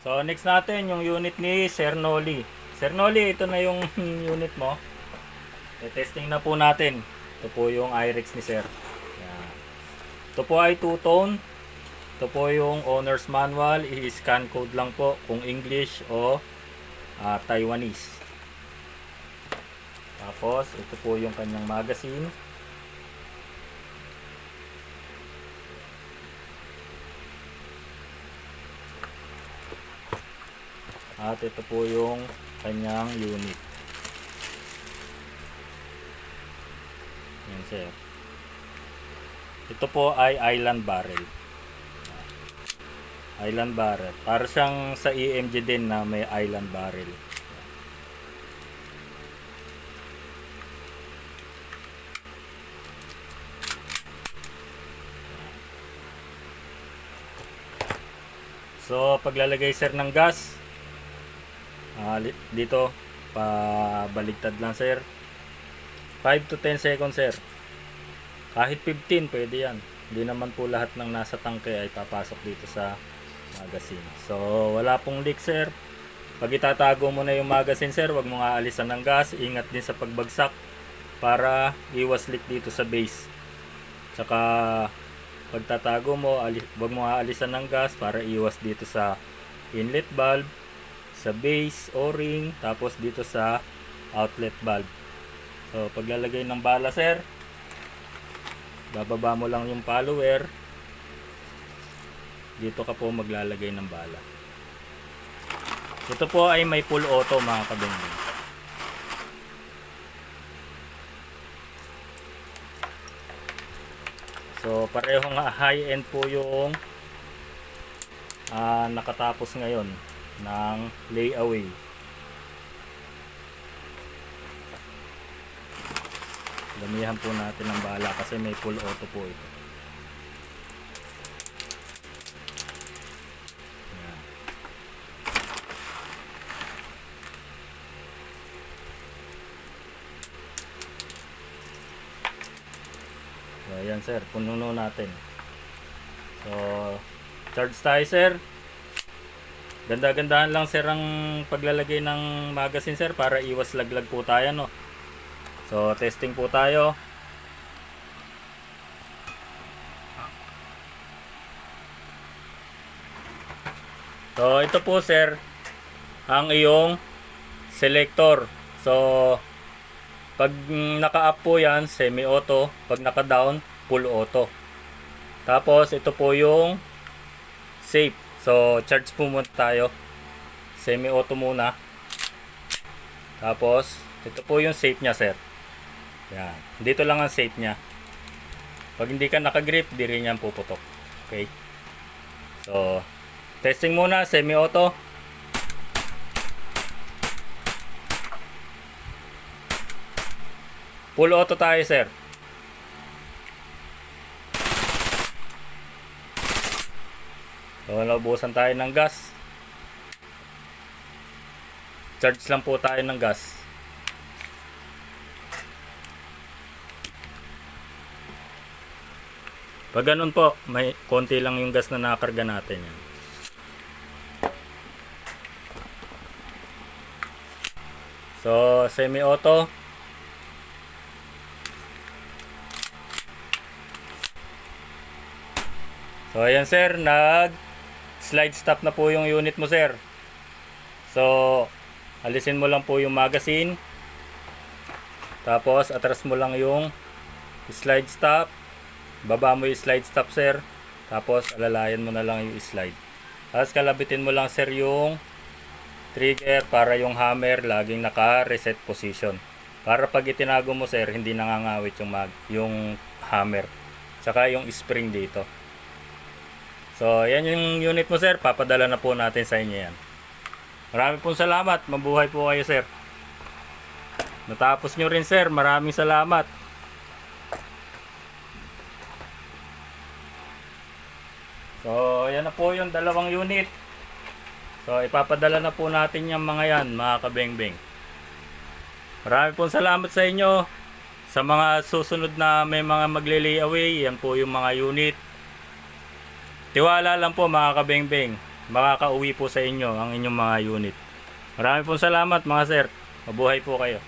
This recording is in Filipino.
So next natin yung unit ni Sir Noli. Sir Noli, ito na yung unit mo. I-testing na po natin. Ito po yung IREX ni Sir. Yan. Ito po ay two-tone. Ito po yung owner's manual. I-scan code lang po kung English o Taiwanese. Tapos ito po yung kanyang magazine. At ito po yung kanyang unit. Yan sir. Ito po ay island barrel. Island barrel. Para siyang sa EMG din na may island barrel. So paglalagay sir ng gas, dito pabaligtad lang sir, 5 to 10 seconds sir, kahit 15 pwede yan, hindi naman po lahat ng nasa tangke ay papasok dito sa magazine. So wala pong leak sir. Pag itatago mo na yung magazine sir, wag mo nga aalisan ng gas, ingat din sa pagbagsak para iwas leak dito sa base. Tsaka pagtatago mo, wag mo nga aalisan ng gas para iwas dito sa inlet valve, sa base, o-ring, tapos dito sa outlet valve. So paglalagay ng bala sir, bababa mo lang yung follower, dito ka po maglalagay ng bala. Ito po ay may full auto mga kabengeng. So pareho nga high end po yung nakatapos ngayon ng layaway. Damihan po natin ng bala kasi may full auto po ito. Ayan. So ayan sir, pununo natin. So charge tayo sir. Ganda-gandahan lang sir ang paglalagay ng magazine sir para iwas laglag po tayo no. So testing po tayo. So ito po sir ang iyong selector. So pag naka-up po yan semi-auto, pag naka-down full auto. Tapos ito po yung safe. So charge po muna tayo, semi-auto muna. Tapos ito po yung safe nya sir. Yan. Dito lang ang safe nya. Pag hindi ka naka-grip, di rin yan puputok. Okay. So testing muna, semi-auto. Full auto tayo sir. So naubusan tayo ng gas. Charge lang po tayo ng gas. Pag ganun po, may konti lang yung gas na nakakarga natin yan. So semi-auto. So ayan sir, nag slide stop na po yung unit mo sir. So alisin mo lang po yung magazine. Tapos atras mo lang yung slide stop. Baba mo yung slide stop sir. Tapos alalayan mo na lang yung slide. Tapos kalabitin mo lang sir yung trigger para yung hammer laging naka-reset position. Para pag itinago mo sir, hindi nangangawit yung hammer. Tsaka yung spring dito. So, yan yung unit mo sir. Papadala na po natin sa inyo yan. Marami pong salamat. Mabuhay po kayo sir. Natapos nyo rin sir. Maraming salamat. So, yan na po yung dalawang unit. So, ipapadala na po natin yung mga yan, mga kabengbeng. Marami pong salamat sa inyo. Sa mga susunod na may mga magle-layaway, yan po yung mga unit. Tiwala lang po mga kabengbeng. makakauwi po sa inyo ang inyong mga unit. Marami pong salamat mga sir. Mabuhay po kayo.